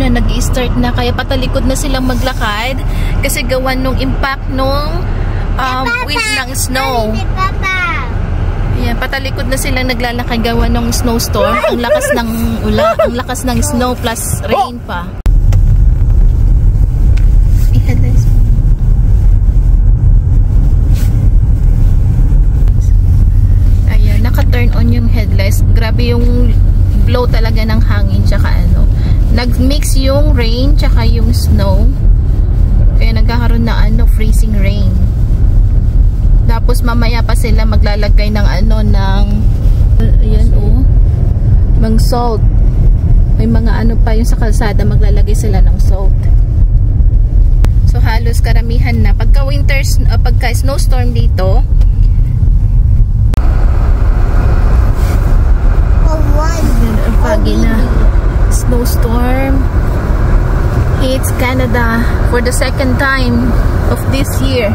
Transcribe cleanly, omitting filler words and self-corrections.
na, nag-i-start na. Kaya patalikod na silang maglakad kasi gawa nung impact nung wave ng snow. Ayan, patalikod na silang naglalakad gawa ng snowstorm. Ang lakas ng ang lakas ng snow plus rain pa. Ayan, naka-turn on yung headlights. Grabe yung blow talaga ng hangin tsaka ano. Nag-mix yung rain tsaka yung snow. Kaya nagkakaroon na ano, freezing rain. Tapos mamaya pa sila maglalagay ng ano, ng ayan ng salt. May mga ano pa yung sa kalsada, maglalagay sila ng salt. So halos karamihan na. Pagka winters, pagka snowstorm dito, pagi na snowstorm hits Canada for the second time of this year.